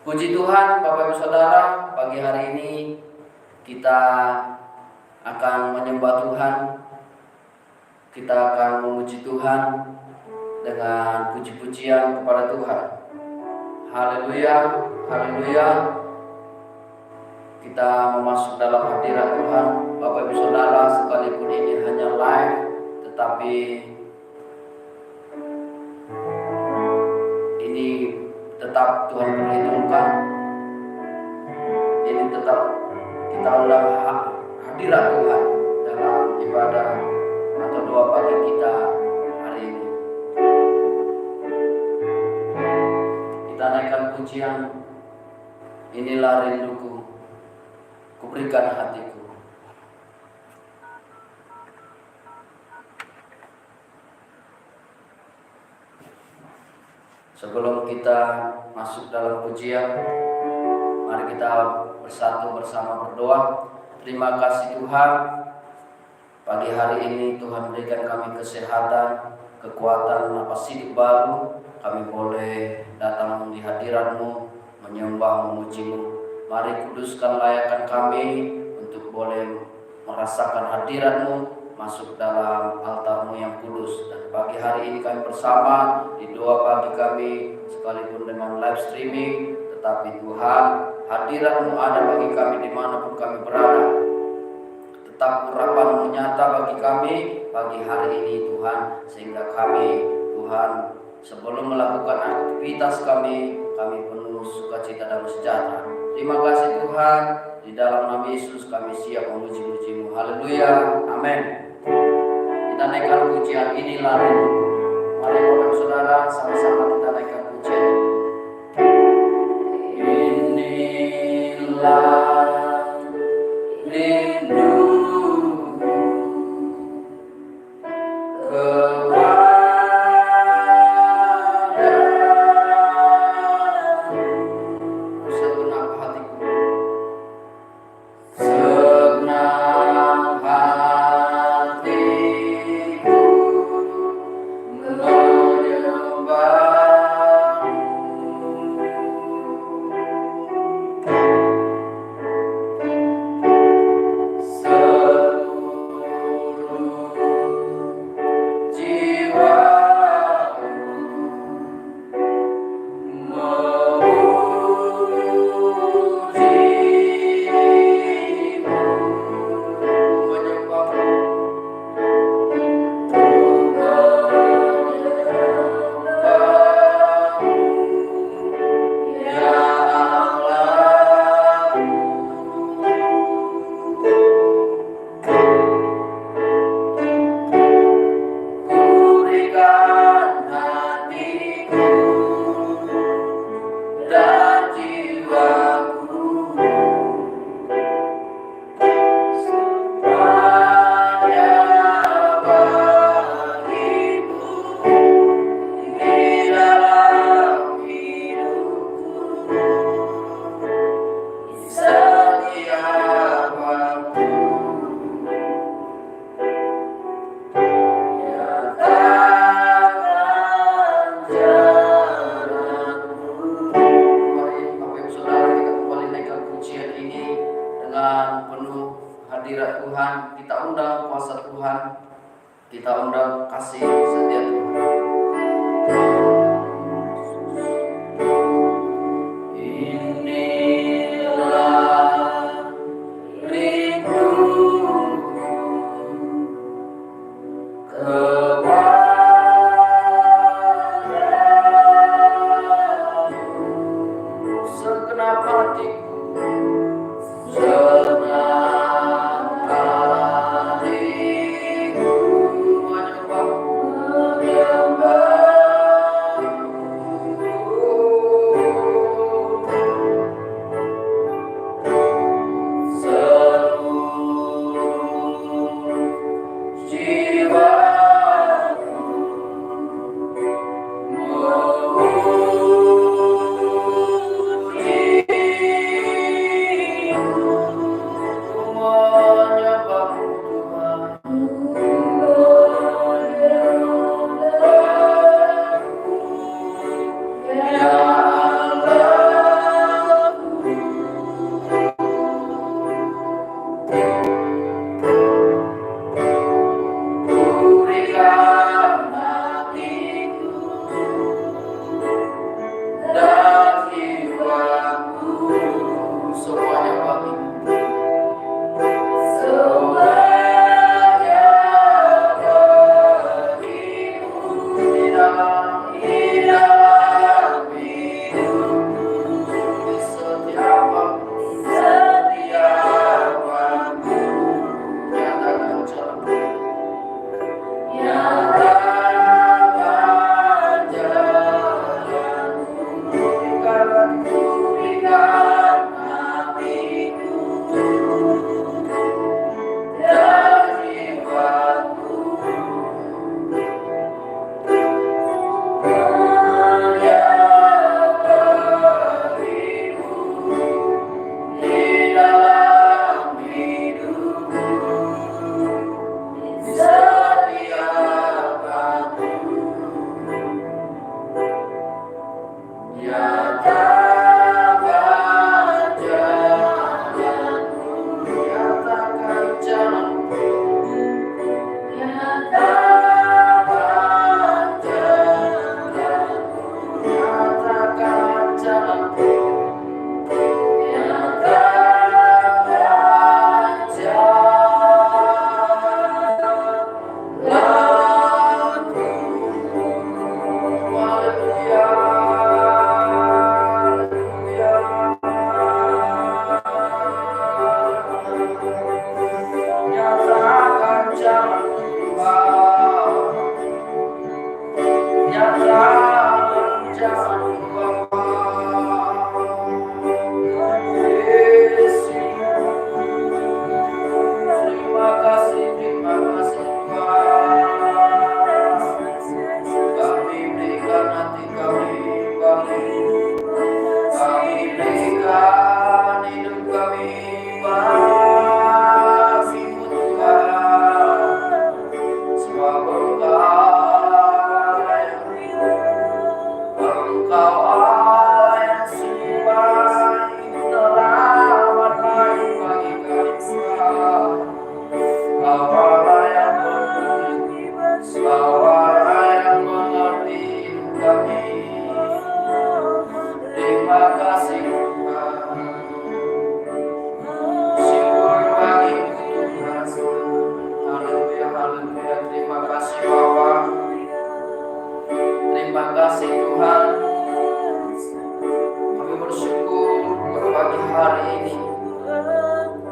Puji Tuhan, Bapak Ibu Saudara, pagi hari ini kita akan menyembah Tuhan. Kita akan memuji Tuhan dengan puji-pujian kepada Tuhan. Haleluya, haleluya. Kita memasuki dalam hadirat Tuhan. Bapak Ibu Saudara, sekalipun ini hanya live, tetapi ini tetap Tuhan perhitungkan. Ini tetap kita undang hadirat Tuhan dalam ibadah atau doa pagi kita hari ini. Kita naikkan pujian, inilah rinduku, kuberikan hatiku. Sebelum kita masuk dalam pujian, mari kita bersatu bersama berdoa. Terima kasih Tuhan, pagi hari ini Tuhan berikan kami kesehatan, kekuatan, napas hidup baru. Kami boleh datang di hadirat-Mu, menyembah, memuji-Mu. Mari kuduskan layakan kami untuk boleh merasakan hadirat-Mu, masuk dalam altar-Mu yang kudus. Dan pagi hari ini kami bersama di doa pagi kami, sekalipun dengan live streaming, tetapi Tuhan, hadirat-Mu ada bagi kami dimanapun kami berada. Tetap urapan-Mu nyata bagi kami pagi hari ini Tuhan, sehingga kami Tuhan sebelum melakukan aktivitas kami penuh sukacita dan sejahtera. Terima kasih Tuhan, di dalam nama Yesus kami siap memuji-muji-Mu. Haleluya, amin. Kita naikkan pujian, inilah rinduku. Mari Bapak Saudara, sama-sama kita naikkan pujian. Inilah rinduku.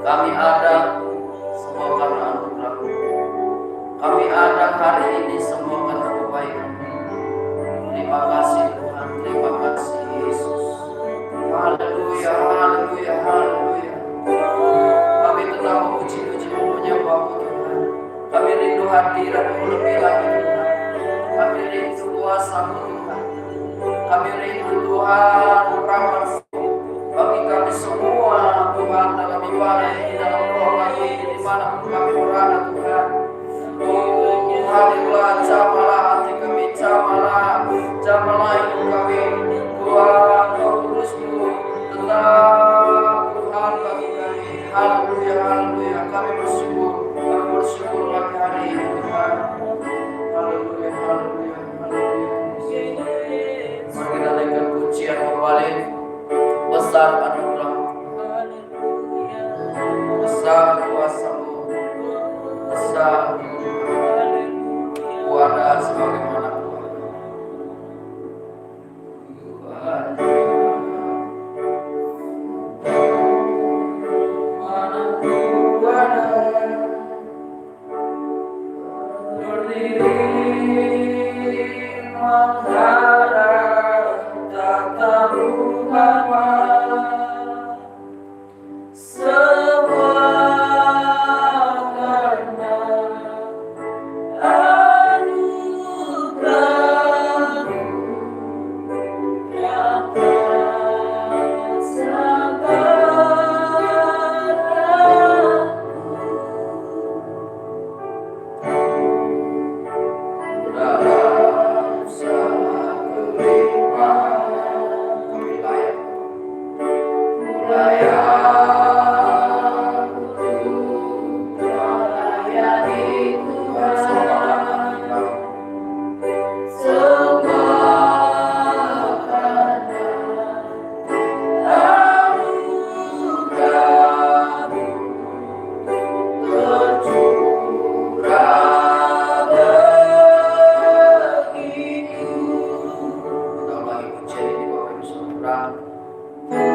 Kami ada semua karena anugerah-Mu. Kami ada hari ini semua karena kebaikan-Mu. Terima kasih Tuhan, terima kasih Yesus. Haleluya, haleluya, haleluya. Kami tetap memuji-muji-Mu, menyembah-Mu Tuhan. Kami rindu hadirat-Mu lebih lagi Tuhan. Kami rindu kuasa-Mu Tuhan. Kami rindu Tuhan urapan bagi kami semua Tuhan dalam ibadah ini, dalam roh kami di mana kami berada Tuhan. Oh hadirlah, jamalah hati kami, jamalah hidup kami Tuhan. Roh Kudus-Mu tetap Tuhan bagi kami. Haleluya, haleluya. Kami bersyukur pagi hari ini Tuhan. Haleluya, haleluya, haleluya. Mari kita naikkan pujian kembali. Besar anugerah-Mu, besar kuasa-Mu, besar kuasa sebagaimana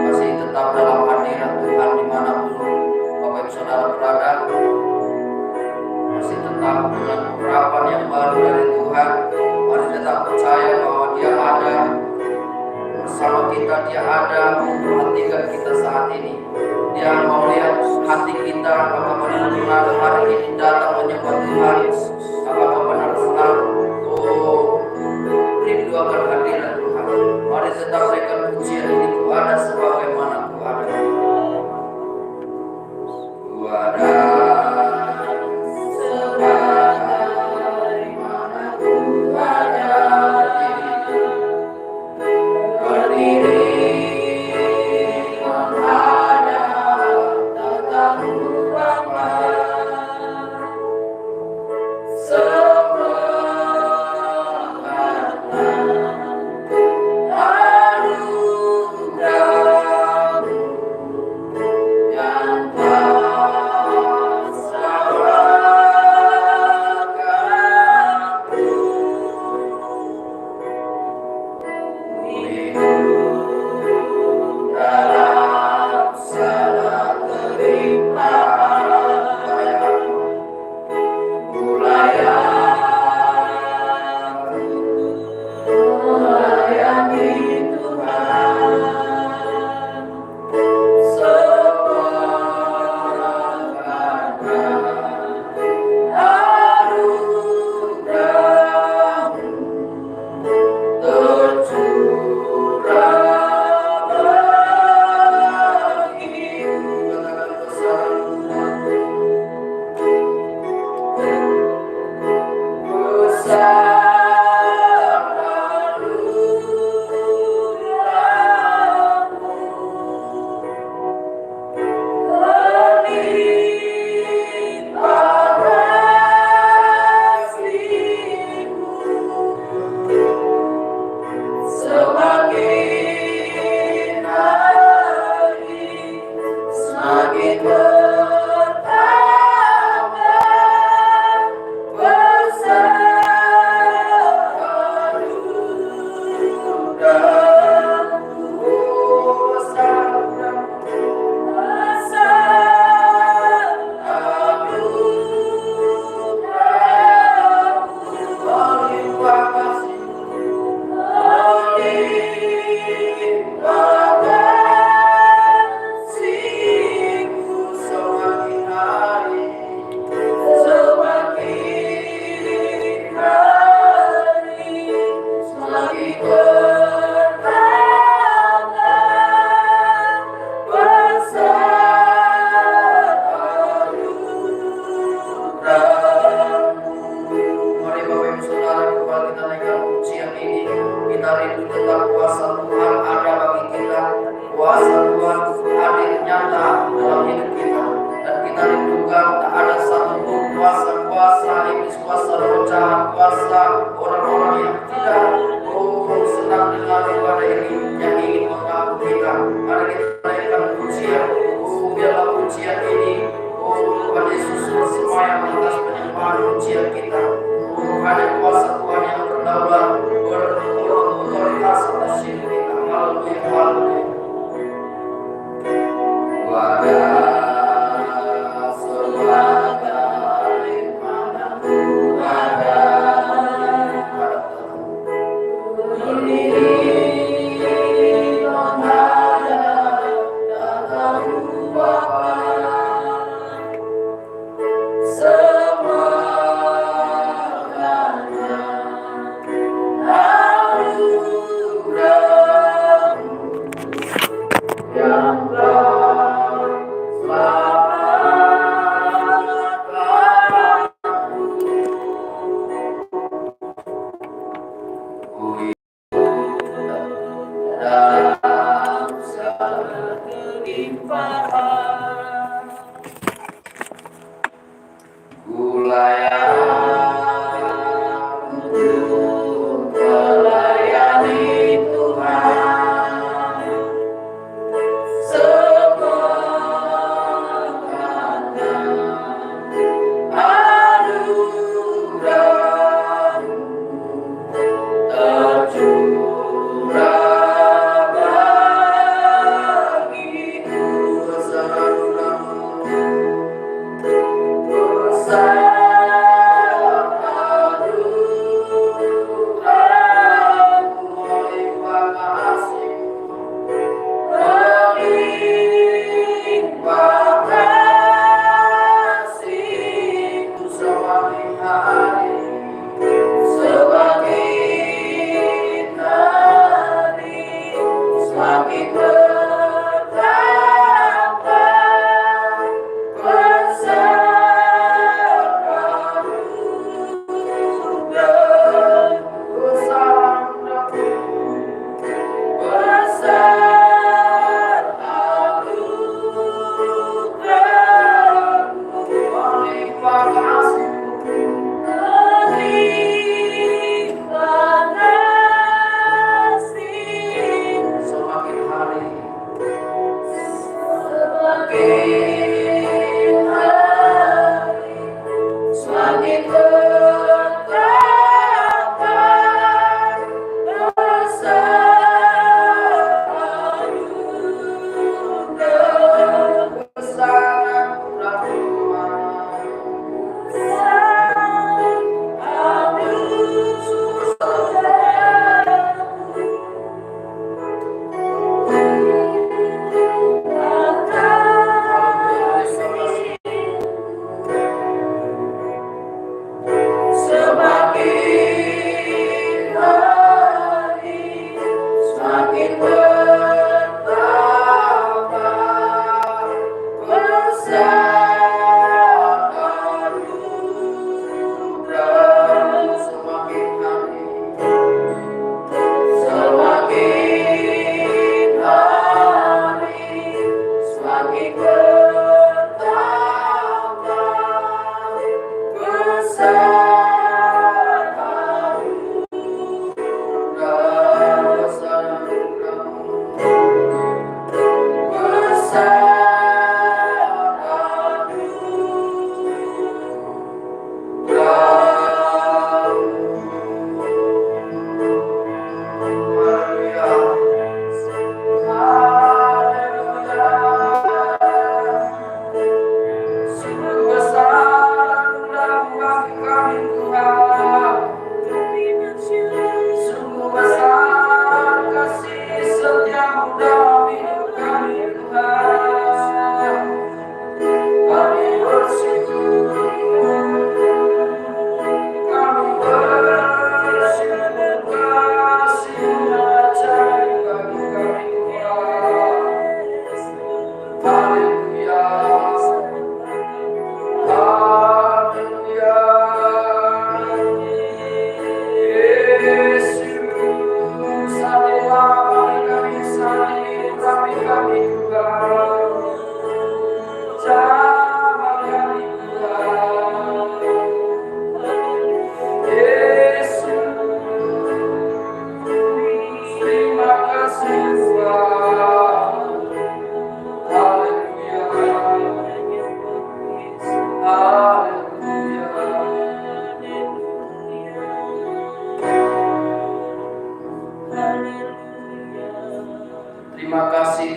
masih tetap dalam hadirat Tuhan dimanapun Bapak Ibu Saudara berada, masih tetap dengan urapan yang baru dari Tuhan. Mari tetap percaya bahwa Dia ada bersama kita, Dia ada memperhatikan kita saat ini. Dia mau lihat hati kita, apakah benar-benar hari ini datang menyembah Tuhan, apakah benar senang rindu akan hadirat Tuhan. Mari tetap naikkan pujian ini. Ku ada sebagaimana Ku ada. Ku ada sebagaimana Ku ada. Berdiri menghadap tatamu Bapa. Semua karena kuasa roh jahat, kuasa orang-orang yang tidak senang dengan ibadah ini, yang ingin mengganggu kita. Mari kita naikkan pujian. Biarlah pujian ini Tuhan Yesus bersemayam atas penyembahan pujian kita. Hanya kuasa Tuhan yang berdaulat, berotoritas atas hidup kita. Haleluya, haleluya.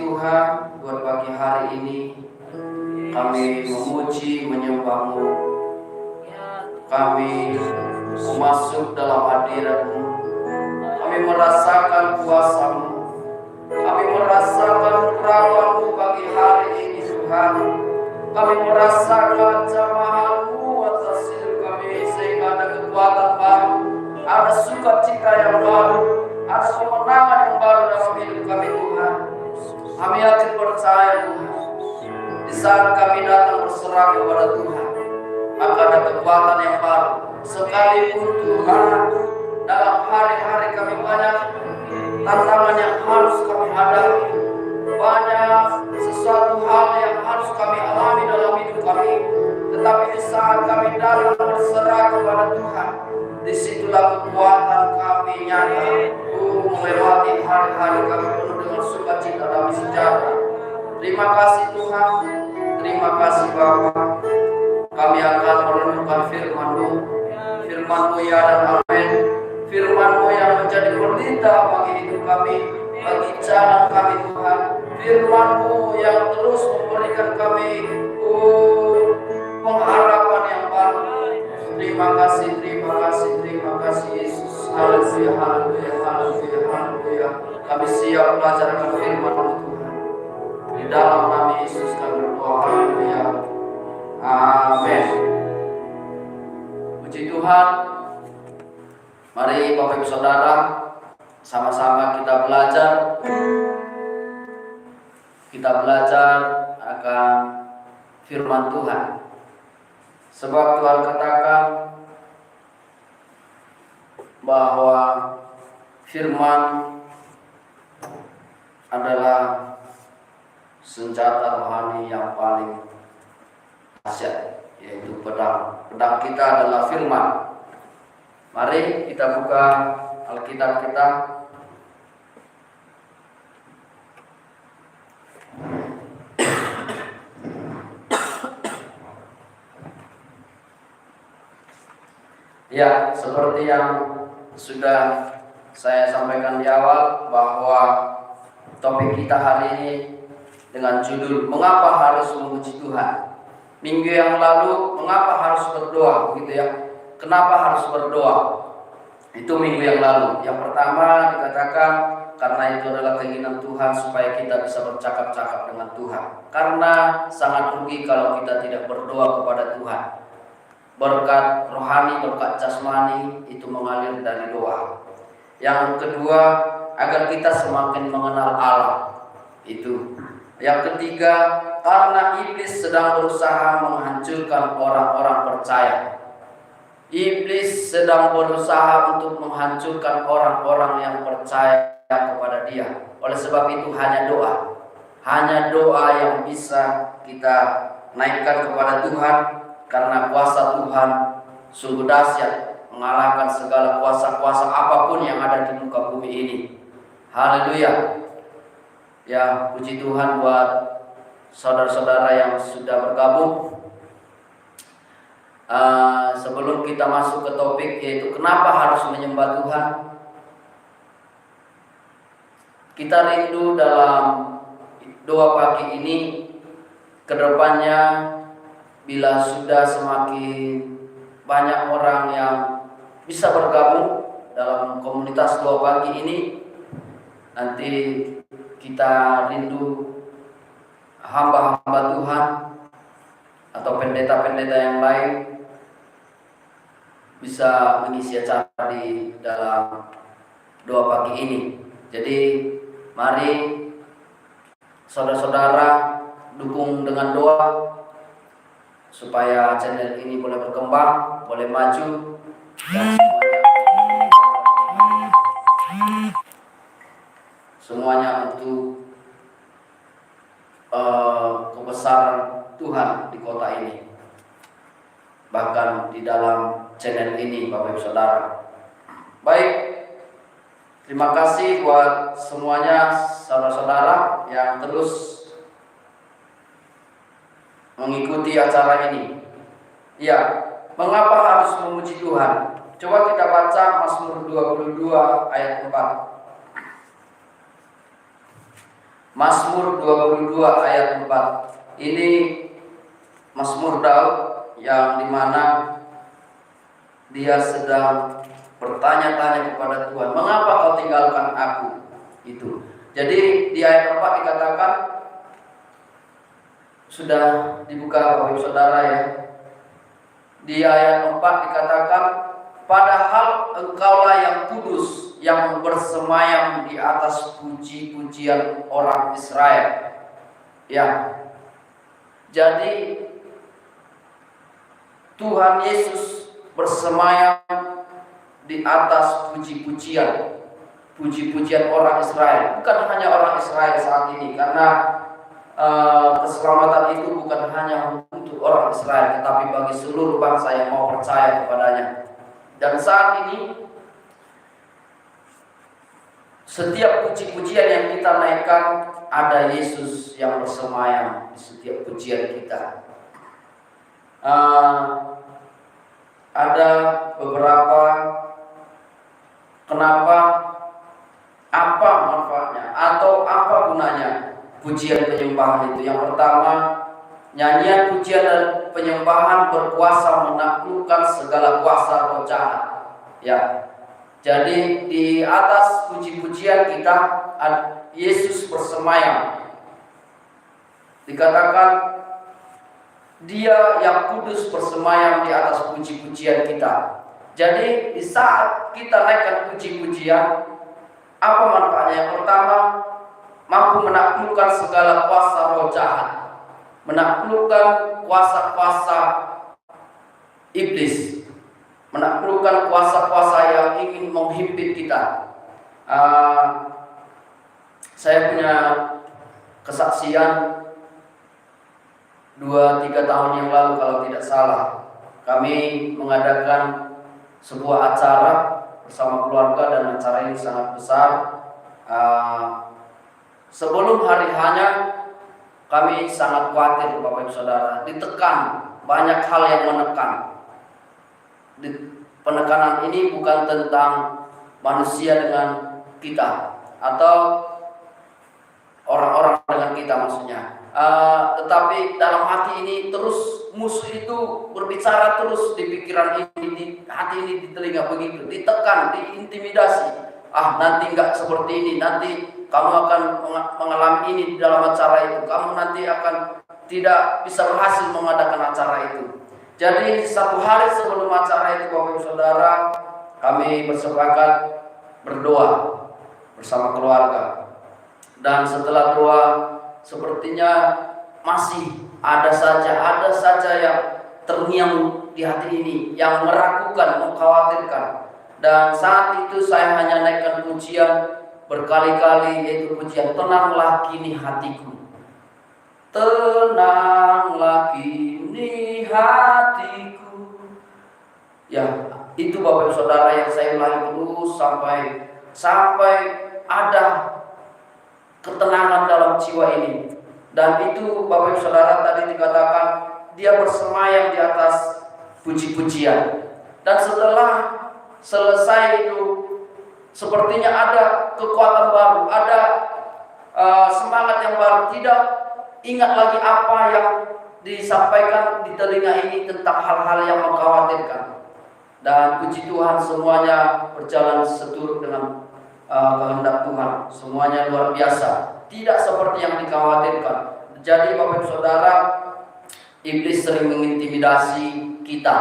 Tuhan buat pagi hari ini. Kami memuji, menyembah-Mu. Kami masuk dalam hadirat-Mu. Kami merasakan kuasa-Mu. Kami merasakan perawan-Mu pagi hari ini Tuhan. Kami merasakan jamahan-Mu atas hidup kami, sehingga ada kekuatan baru, ada sukacita yang baru, ada kemenangan yang baru dalam hidup kami Tuhan. Kami yakin percaya Tuhan, di saat kami datang berserah kepada Tuhan, maka ada kekuatan yang baru. Sekalipun Tuhan, dalam hari-hari kami banyak tantangan yang harus kami hadapi, banyak sesuatu hal yang harus kami alami dalam hidup kami, tetapi di saat kami datang berserah kepada Tuhan, disitulah kekuatan kami nyata melewati hari-hari kami penuh dengan sukacita damai sejahtera. Terima kasih Tuhan, terima kasih Bapa. Kami akan merenungkan firman-Mu, firman-Mu ya dan amin, firman-Mu yang menjadi pelita bagi hidup kami, bagi jalan kami Tuhan, firman-Mu yang terus memberikan kami pengharapan yang baru. Terima kasih, terima kasih, terima kasih Yesus. Haleluya, haleluya, haleluya, haleluya. Kami siap belajar firman-Mu Tuhan. Di dalam nama Yesus kami berdoa. Haleluya. Amin. Puji Tuhan. Mari Bapak Ibu Saudara, sama-sama kita belajar. Kita belajar akan firman Tuhan. Sebab Tuhan katakan bahwa firman adalah senjata rohani yang paling dahsyat, yaitu pedang. Pedang kita adalah firman. Mari kita buka Alkitab kita. Ya, seperti yang sudah saya sampaikan di awal, bahwa topik kita hari ini dengan judul Mengapa Harus Memuji Tuhan. Minggu yang lalu, mengapa harus berdoa, begitu ya? Kenapa harus berdoa? Itu minggu yang lalu. Yang pertama dikatakan karena itu adalah keinginan Tuhan supaya kita bisa bercakap-cakap dengan Tuhan. Karena sangat rugi kalau kita tidak berdoa kepada Tuhan. Berkat rohani, berkat jasmani itu mengalir dari doa. Yang kedua, agar kita semakin mengenal Allah. Itu. Yang ketiga, karena iblis sedang berusaha menghancurkan orang-orang percaya. Iblis sedang berusaha untuk menghancurkan orang-orang yang percaya kepada Dia. Oleh sebab itu hanya doa. Hanya doa yang bisa kita naikkan kepada Tuhan. Karena kuasa Tuhan sungguh dahsyat, mengalahkan segala kuasa-kuasa apapun yang ada di muka bumi ini. Haleluya. Ya, puji Tuhan buat saudara-saudara yang sudah bergabung. Sebelum kita masuk ke topik, yaitu kenapa harus menyembah Tuhan, kita rindu dalam doa pagi ini kedepannya, bila sudah semakin banyak orang yang bisa bergabung dalam komunitas doa pagi ini, nanti kita rindu hamba-hamba Tuhan atau pendeta-pendeta yang lain bisa mengisi acara di dalam doa pagi ini. Jadi mari saudara-saudara dukung dengan doa supaya channel ini boleh berkembang, boleh maju, dan semuanya untuk kebesaran Tuhan di kota ini, bahkan di dalam channel ini, Bapak Ibu Saudara. Baik, terima kasih buat semuanya saudara-saudara yang terus mengikuti acara ini. Ya, mengapa harus memuji Tuhan? Coba kita baca Mazmur 22 ayat 4. Mazmur 22 ayat 4. Ini Mazmur Daud yang dimana dia sedang bertanya-tanya kepada Tuhan, mengapa kau tinggalkan aku? Itu. Jadi di ayat 4 dikatakan, sudah dibuka Bapak Ibu Saudara ya. Di ayat 4 dikatakan, padahal engkaulah yang kudus, yang bersemayam di atas puji-pujian orang Israel. Ya. Jadi Tuhan Yesus bersemayam di atas puji-pujian orang Israel. Bukan hanya orang Israel saat ini, karena keselamatan itu bukan hanya untuk orang Israel, tetapi bagi seluruh bangsa yang mau percaya kepadanya. Dan saat ini setiap puji-pujian yang kita naikkan, ada Yesus yang bersemayam di setiap pujian kita. Ada beberapa kenapa, apa manfaatnya atau apa gunanya pujian penyembahan itu. Yang pertama, nyanyian pujian dan penyembahan berkuasa menaklukkan segala kuasa roh jahat. Ya. Jadi di atas puji-pujian kita Yesus bersemayam. Dikatakan Dia yang kudus bersemayam di atas puji-pujian kita. Jadi di saat kita naikkan puji-pujian, apa manfaatnya? Yang pertama, mampu menaklukkan segala kuasa roh jahat, menaklukkan kuasa-kuasa iblis, menaklukkan kuasa-kuasa yang ingin menghimpit kita. Saya punya kesaksian 2-3 tahun yang lalu kalau tidak salah. Kami mengadakan sebuah acara bersama keluarga dan acara ini sangat besar. Sebelum hari hanya kami sangat khawatir Bapak Ibu Saudara, ditekan, banyak hal yang menekan. Penekanan ini bukan tentang manusia dengan kita atau orang-orang dengan kita maksudnya, tetapi dalam hati ini terus musuh itu berbicara terus di pikiran ini, di hati ini, di telinga begitu, ditekan, diintimidasi. Nanti enggak seperti ini, nanti kamu akan mengalami ini di dalam acara itu, kamu nanti akan tidak bisa berhasil mengadakan acara itu. Jadi satu hari sebelum acara itu Bapak Ibu Saudara, kami bersepakat berdoa bersama keluarga. Dan setelah doa, sepertinya masih ada saja yang terngiang di hati ini, yang meragukan, mengkhawatirkan. Dan saat itu saya hanya naikkan pujian berkali-kali, yaitu pujian tenanglah kini hatiku, tenanglah kini hatiku. Ya, itu Bapak Ibu Saudara yang saya ulangi terus sampai ada ketenangan dalam jiwa ini. Dan itu Bapak Ibu Saudara tadi dikatakan dia bersemayam di atas puji-pujian. Dan setelah selesai itu sepertinya ada kekuatan baru, ada semangat yang baru. Tidak ingat lagi apa yang disampaikan di telinga ini tentang hal-hal yang mengkhawatirkan. Dan puji Tuhan, semuanya berjalan seturut dengan kehendak Tuhan. Semuanya luar biasa, tidak seperti yang dikhawatirkan. Jadi Bapak Ibu Saudara, iblis sering mengintimidasi kita.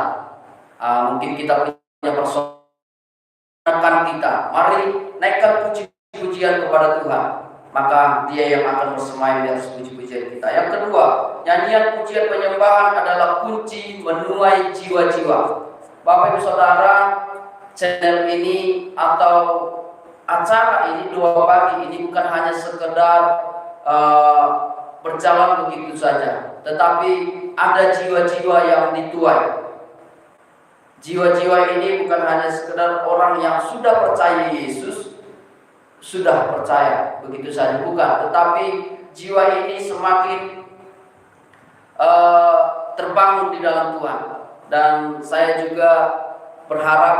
Mungkin kita punya persoalan kita, mari naikkan puji-pujian kepada Tuhan, maka Dia yang akan bersemayam di atas puji-pujian kita. Yang kedua, nyanyian pujian penyembahan adalah kunci menuai jiwa-jiwa. Bapak Ibu Saudara, channel ini atau acara ini Doa Pagi ini bukan hanya sekedar berjalan begitu saja, tetapi ada jiwa-jiwa yang dituai. Jiwa-jiwa ini bukan hanya sekedar orang yang sudah percaya Yesus, sudah percaya begitu saja, bukan, tetapi jiwa ini semakin terbangun di dalam Tuhan. Dan saya juga berharap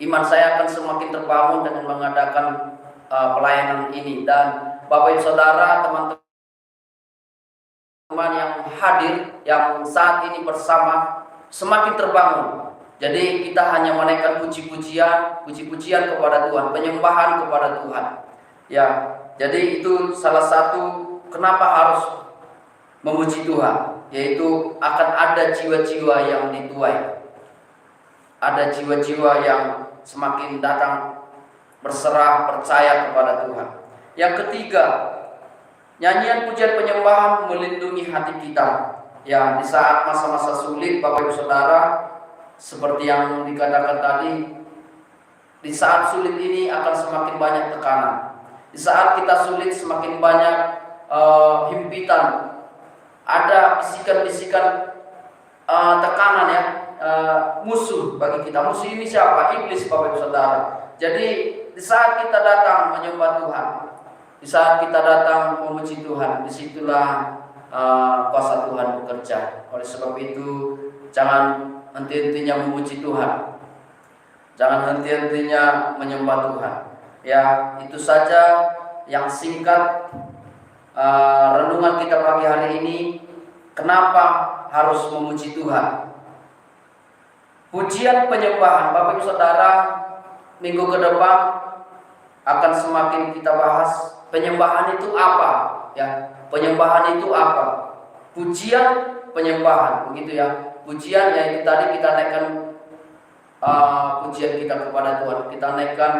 iman saya akan semakin terbangun dengan mengadakan pelayanan ini. Dan Bapak Ibu Saudara, teman-teman yang hadir, yang saat ini bersama, semakin terbangun. Jadi kita hanya menaikkan puji-pujian kepada Tuhan, penyembahan kepada Tuhan. Ya, jadi itu salah satu kenapa harus memuji Tuhan, yaitu akan ada jiwa-jiwa yang dituai. Ada jiwa-jiwa yang semakin datang berserah, percaya kepada Tuhan. Yang ketiga, nyanyian pujian penyembahan melindungi hati kita. Ya, di saat masa-masa sulit, Bapak Ibu Saudara, seperti yang dikatakan tadi, di saat sulit ini akan semakin banyak tekanan. Di saat kita sulit semakin banyak himpitan. Ada bisikan-bisikan tekanan ya, musuh bagi kita. Musuh ini siapa? Iblis, Bapak Ibu Saudara. Jadi di saat kita datang menyembah Tuhan, di saat kita datang memuji Tuhan, disitulah kuasa Tuhan bekerja. Oleh sebab itu, jangan henti-hentinya memuji Tuhan, jangan henti-hentinya menyembah Tuhan. Ya, itu saja yang singkat renungan kita pagi hari ini. Kenapa harus memuji Tuhan? Pujian penyembahan, Bapak Ibu Saudara, minggu ke depan akan semakin kita bahas. Penyembahan itu apa? Ya, penyembahan itu apa? Pujian penyembahan, begitu ya. Pujian yaitu tadi kita naikkan pujian kita kepada Tuhan, kita naikkan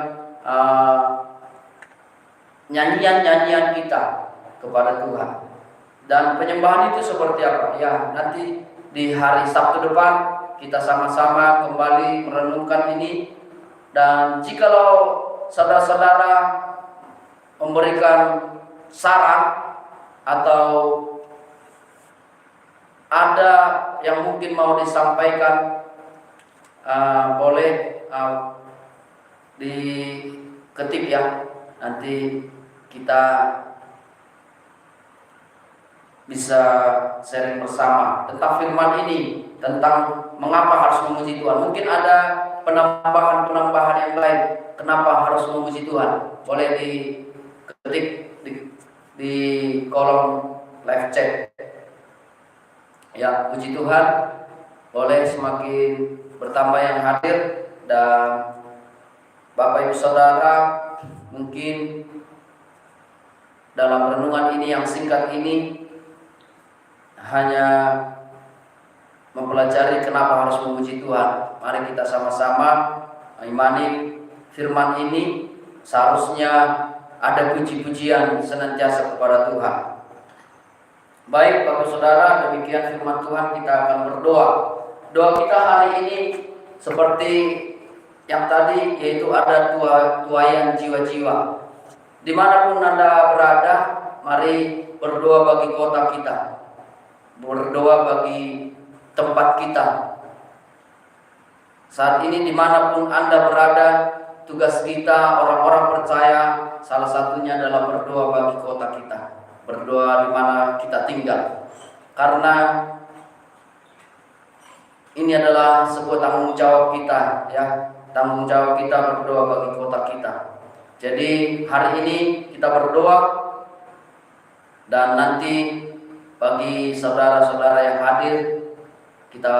nyanyian-nyanyian kita kepada Tuhan. Dan penyembahan itu seperti apa? Ya, nanti di hari Sabtu depan kita sama-sama kembali merenungkan ini. Dan jikalau saudara-saudara memberikan saran atau ada yang mungkin mau disampaikan, boleh diketik ya. Nanti kita bisa sharing bersama tentang firman ini, tentang mengapa harus memuji Tuhan. Mungkin ada penambahan-penambahan yang lain, kenapa harus memuji Tuhan. Boleh diketik di kolom live chat. Ya, puji Tuhan. Boleh semakin bertambah yang hadir. Dan Bapak Ibu Saudara, mungkin dalam renungan ini yang singkat ini hanya mempelajari kenapa harus memuji Tuhan. Mari kita sama-sama imani firman ini. Seharusnya ada puji-pujian senantiasa kepada Tuhan. Baik Bapak Saudara, demikian firman Tuhan. Kita akan berdoa. Doa kita hari ini seperti yang tadi, yaitu ada tuaian jiwa-jiwa. Dimanapun Anda berada, mari berdoa bagi kota kita, berdoa bagi tempat kita. Saat ini dimanapun Anda berada, tugas kita orang-orang percaya salah satunya adalah berdoa bagi kota kita, berdoa di mana kita tinggal. Karena ini adalah sebuah tanggung jawab kita, ya, tanggung jawab kita berdoa bagi kota kita. Jadi hari ini kita berdoa, dan nanti bagi saudara-saudara yang hadir, kita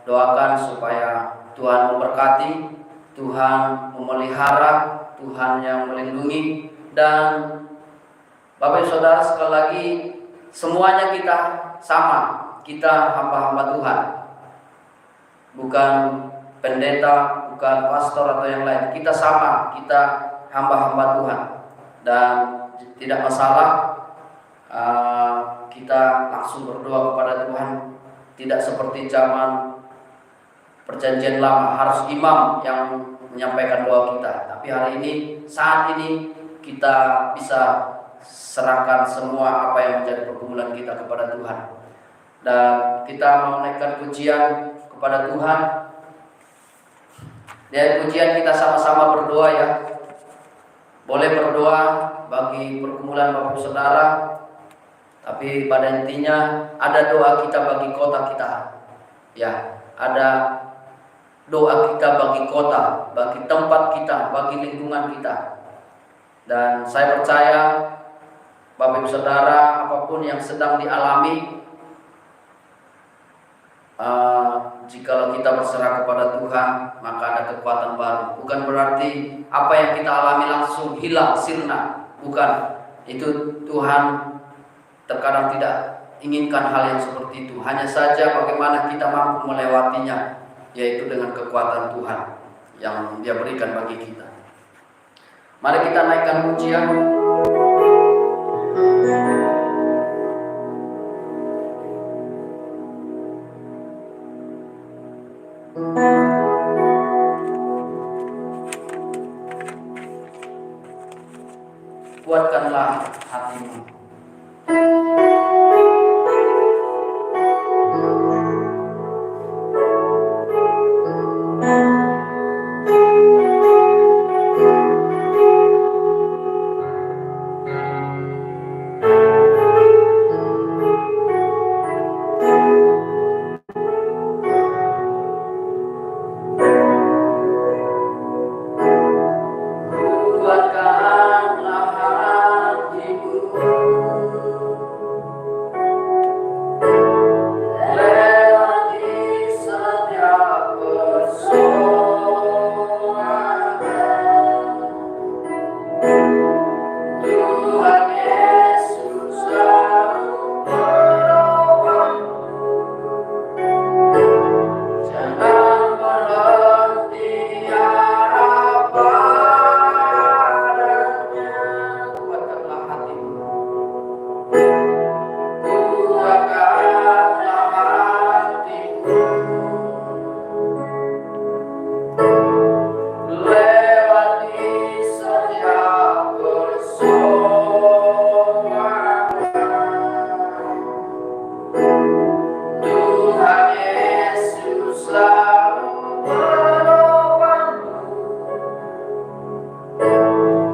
doakan supaya Tuhan memberkati, Tuhan memelihara, Tuhan yang melindungi. Dan Bapak Ibu Saudara, sekali lagi semuanya kita sama, kita hamba-hamba Tuhan, bukan pendeta, bukan pastor atau yang lain. Kita sama, kita hamba-hamba Tuhan. Dan tidak masalah kita langsung berdoa kepada Tuhan. Tidak seperti zaman perjanjian lama, harus imam yang menyampaikan doa kita. Tapi hari ini, saat ini kita bisa serahkan semua apa yang menjadi pergumulan kita kepada Tuhan. Dan kita mau naikkan pujian kepada Tuhan. Dan pujian kita sama-sama berdoa ya. Boleh berdoa bagi pergumulan Bapak Saudara, tapi pada intinya ada doa kita bagi kota kita. Ya, ada doa kita bagi kota, bagi tempat kita, bagi lingkungan kita. Dan saya percaya Bapak Ibu Saudara, apapun yang sedang dialami, jikalau kita berserah kepada Tuhan, maka ada kekuatan baru. Bukan berarti apa yang kita alami langsung hilang, sirna. Bukan. Itu Tuhan terkadang tidak inginkan hal yang seperti itu. Hanya saja bagaimana kita mampu melewatinya, yaitu dengan kekuatan Tuhan yang Dia berikan bagi kita. Mari kita naikkan pujian. Kuatkanlah hatimu.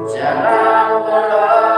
Jangan berhenti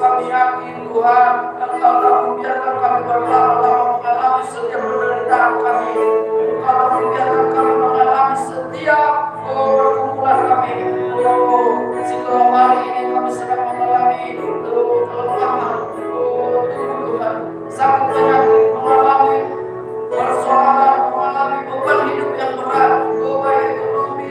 kami yakin Tuhan, Engkau tak membiarkan kami berlama-lama mengalami setiap penderitaan kami. Engkau tak membiarkan kami mengalami setiap pergumulan kami. Jika hari ini kami sedang mengalami kelemahan, Tuhan, sakit penyakit, mengalami persoalan, mengalami beban hidup yang berat, baik ekonomi,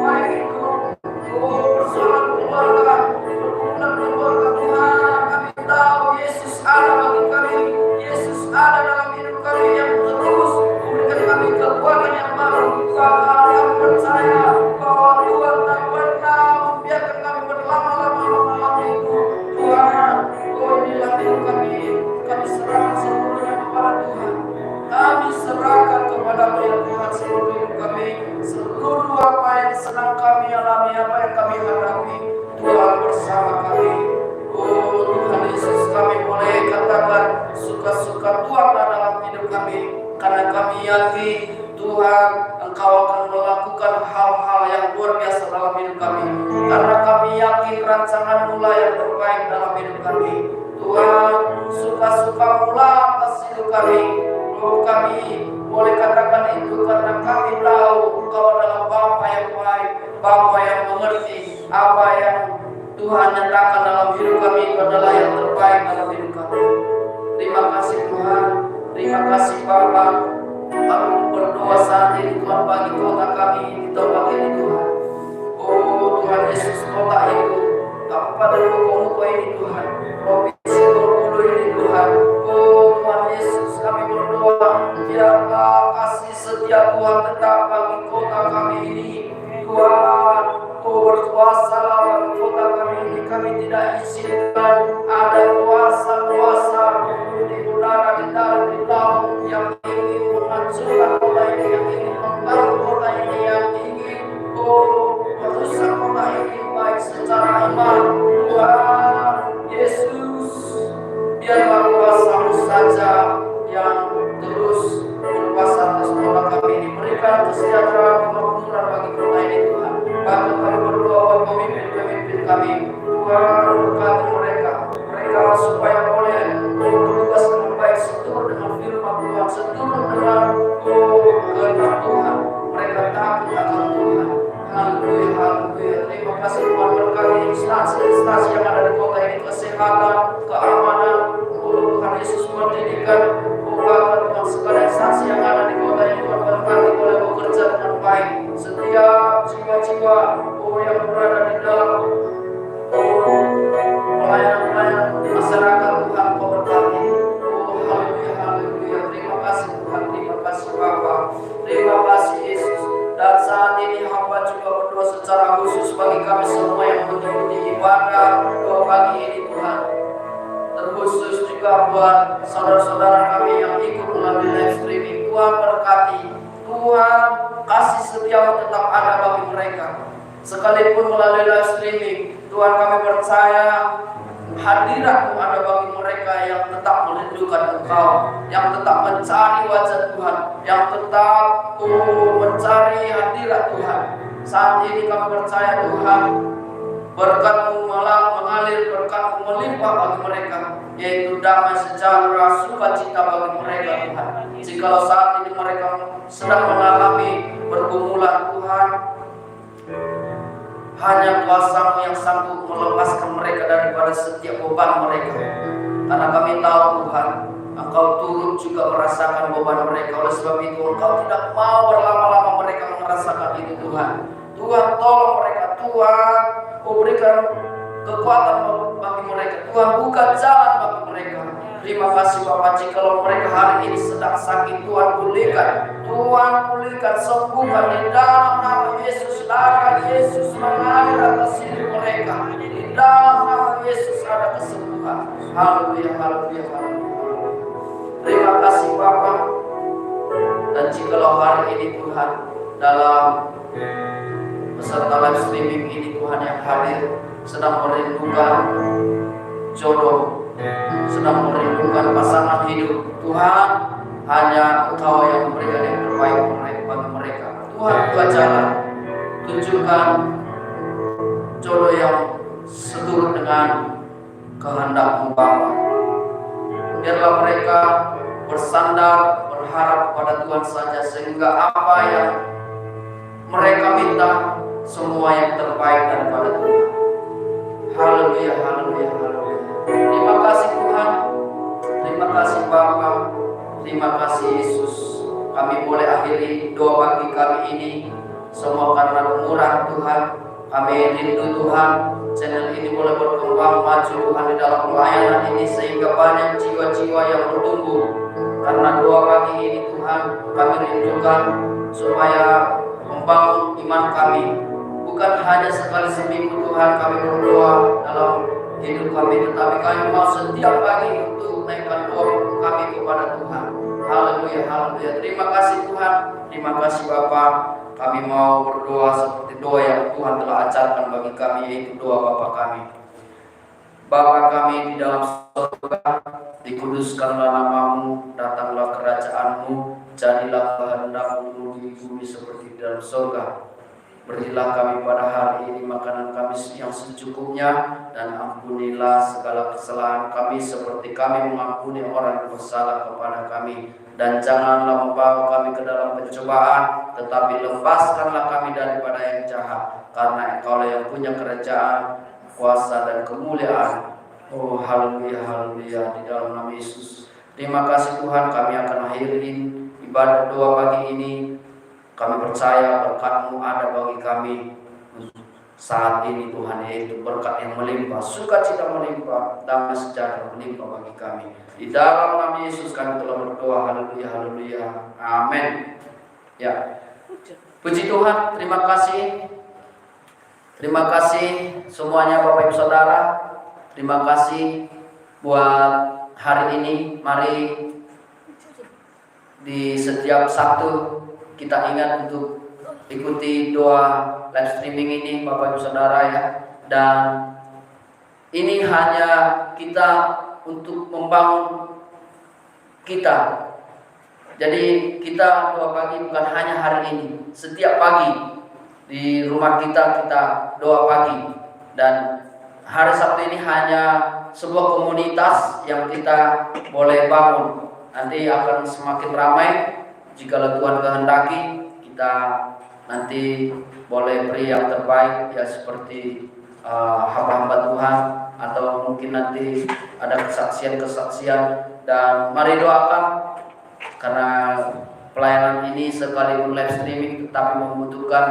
baik itu persoalan keluarga, pergumulan keluarga, Tuhan, kami tahu Yesus ada bagi kami, Yesus ada dalam hidup kami yang terus memberikan kami kekuatan yang baru. Kami percaya bahwa Tuhan tak pernah membiarkan kami berlama-lama mengalami itu. Tuhan, inilah hidup kami serahkan seluruhnya kepada Tuhan. Kami serahkan kepada-Mu ya Tuhan seluruh hidup kami, seluruh apa yang sedang kami alami, apa yang kami hadapi. Tuhan bersama kami. Tuhan Yesus, kami boleh katakan suka-suka Tuhan dalam hidup kami, karena kami yakin Tuhan Engkau akan melakukan hal-hal yang luar biasa dalam hidup kami, karena kami yakin rancangan-Mu yang terbaik dalam hidup kami. Tuhan, suka-suka mula atas hidup kami. Kami boleh katakan itu karena kami tahu Engkau adalah Bapa yang baik, Bapa yang mengerti apa yang Tuhan nyatakan dalam hidup kami itu adalah yang terbaik dalam hidup kami. Terima kasih Tuhan, terima kasih Bapa. Kami berdoa saat ini Tuhan bagi kota kami di tempat ini Tuhan. Tuhan Yesus, kota itu Kabupaten Muko ini Tuhan, Provinsi Bengkulu ini Tuhan. Tuhan Yesus, kami berdoa biarlah kasih setia Tuhan tetap bagi kota kami ini Tuhan. Berkuasa bagi kota kami ini, kami tidak izinkan ada kuasa-kuasa di udara, di darat, di laut yang ingin menghancurkan kota ini, yang ingin membantu kota ini, yang ingin merusak kota ini baik secara iman. Tuhan Yesus, biarlah kuasa-Mu saja yang terus berkuasa atas kota kami ini, berikan kesejahteraan, kemakmuran bagi kota ini Tuhan. Bahkan kami berdoa buat pemimpin-pemimpin kami, Tuhan berkati mereka supaya boleh bertugas dengan baik, seturut dengan firman Tuhan, seturut dengan kehendak Tuhan. Mereka takut akan Tuhan. Haleluya, haleluya. Terima kasih Tuhan, berkati instansi yang ada di kota ini, kesehatan, keamanan, Tuhan Yesus, pendidikan, bahkan dengan segala instansi yang ada di kota ini, Tuhan berkati boleh bekerja dengan baik. Setiap jiwa-jiwa yang berada di dalam pelayanan masyarakat, Tuhan Kau berkati. Haleluya, haleluya. Terima kasih Tuhan, terima kasih Bapa, terima kasih Yesus. Dan saat ini hamba juga berdoa secara khusus bagi kami semua yang mengikuti ibadah pagi ini Tuhan. Terkhusus juga buat saudara-saudara kami yang ikut melalui live streaming. Tuhan berkati, Tuhan kasih setia-Mu tetap ada bagi mereka. Sekalipun melalui live streaming, Tuhan kami percaya hadirat-Mu ada bagi mereka yang tetap merindukan Engkau, yang tetap mencari wajah Tuhan, yang tetap mencari hadirat Tuhan. Saat ini kami percaya Tuhan, berkat-Mu mengalir, berkat-Mu melimpah bagi mereka, yaitu damai, sejahtera, sukacita bagi mereka Tuhan. Jikalau saat ini mereka sedang mengalami pergumulan Tuhan, hanya kuasa-Mu yang sanggup melepaskan mereka daripada setiap beban mereka. Karena kami tahu Tuhan, Engkau turut juga merasakan beban mereka. Oleh sebab itu Engkau tidak mau berlama-lama mereka merasakan itu Tuhan. Tuhan tolong mereka, Tuhan berikan kekuatan bagi mereka, Tuhan buka jalan bagi mereka. Terima kasih Bapak, jikalau mereka hari ini sedang sakit, Tuhan pulihkan, sembuhkan di dalam nama Yesus. Darah Yesus mengalir atas hidup mereka, di dalam nama Yesus ada kesembuhan. Haleluya, haleluya, haleluya. Terima kasih Bapak. Dan jikalau hari ini Tuhan dalam peserta live streaming ini Tuhan yang hadir sedang merindukan jodoh, sedang merindukan pasangan hidup, Tuhan hanya Engkau yang memberikan yang terbaik bagi mereka. Tuhan buka jalan, tunjukkan jodoh yang seturut dengan kehendak-Mu Bapa. Biarlah mereka bersandar, berharap kepada Tuhan saja, sehingga apa yang mereka minta semua yang terbaik daripada Tuhan. Haleluya, haleluya, haleluya. Terima kasih Tuhan, terima kasih Bapa, terima kasih Yesus. Kami boleh akhiri doa pagi kami ini semua karena kemurahan Tuhan. Kami rindu Tuhan, channel ini boleh berkembang maju Tuhan di dalam pelayanan ini, sehingga banyak jiwa-jiwa yang bertumbuh. Karena doa pagi ini Tuhan, kami rindukan supaya membangun iman kami. Bukan hanya sekali seminggu Tuhan kami berdoa dalam hidup kami, tetapi kami mau setiap pagi untuk naikkan doa kami kepada Tuhan. Haleluya, haleluya. Terima kasih Tuhan, terima kasih Bapa. Kami mau berdoa seperti doa yang Tuhan telah ajarkan bagi kami, yaitu doa Bapa kami. Bapa kami di dalam surga, dikuduskanlah nama-Mu, datanglah kerajaan-Mu, jadilah kehendak-Mu di bumi seperti di dalam surga. Berilah kami pada hari ini makanan kami yang secukupnya, dan ampunilah segala kesalahan kami seperti kami mengampuni orang yang bersalah kepada kami. Dan janganlah membawa kami ke dalam pencobaan, tetapi lepaskanlah kami daripada yang jahat. Karena Engkau yang punya kerajaan, kuasa, dan kemuliaan. Oh haleluya, haleluya, di dalam nama Yesus. Terima kasih Tuhan, kami akan akhiri ibadah doa pagi ini. Kami percaya berkat-Mu ada bagi kami saat ini Tuhan, yaitu berkat yang melimpah, sukacita melimpah, damai sejahtera melimpah bagi kami. Di dalam nama Yesus kami telah berdoa. Haleluya, haleluya, amin. Ya, puji Tuhan, terima kasih. Terima kasih semuanya Bapak Ibu Saudara. Terima kasih buat hari ini. Mari di setiap Sabtu kita ingat untuk ikuti doa live streaming ini Bapak Ibu Saudara ya. Dan ini hanya kita untuk membangun kita. Jadi kita doa pagi bukan hanya hari ini, setiap pagi di rumah kita doa pagi. Dan hari Sabtu ini hanya sebuah komunitas yang kita boleh bangun. Nanti akan semakin ramai jika Tuhan kehendaki. Kita nanti boleh beri yang terbaik ya, seperti hamba-hamba Tuhan, atau mungkin nanti ada kesaksian-kesaksian. Dan mari doakan, karena pelayanan ini sekalipun live streaming tetapi membutuhkan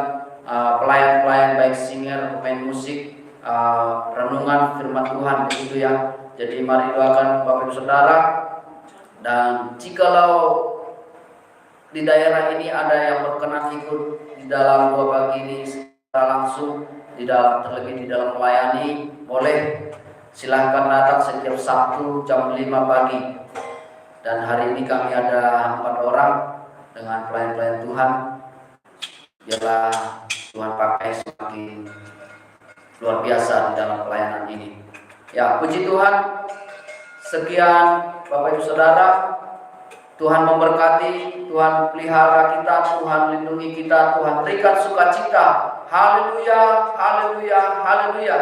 pelayan-pelayan, baik singer, pemain musik, renungan firman Tuhan, begitu ya. Jadi mari doakan Bapak Ibu Saudara. Dan jikalau di daerah ini ada yang berkenan ikut di dalam doa pagi ini secara langsung, terlebih di dalam melayani, boleh silahkan datang setiap Sabtu jam 5 pagi. Dan hari ini kami ada 4 orang dengan pelayan-pelayan Tuhan. Biarlah Tuhan pakai semakin luar biasa di dalam pelayanan ini. Ya, puji Tuhan. Sekian Bapak Ibu Saudara. Tuhan memberkati, Tuhan pelihara kita, Tuhan lindungi kita, Tuhan berikan sukacita. Haleluya, haleluya, haleluya.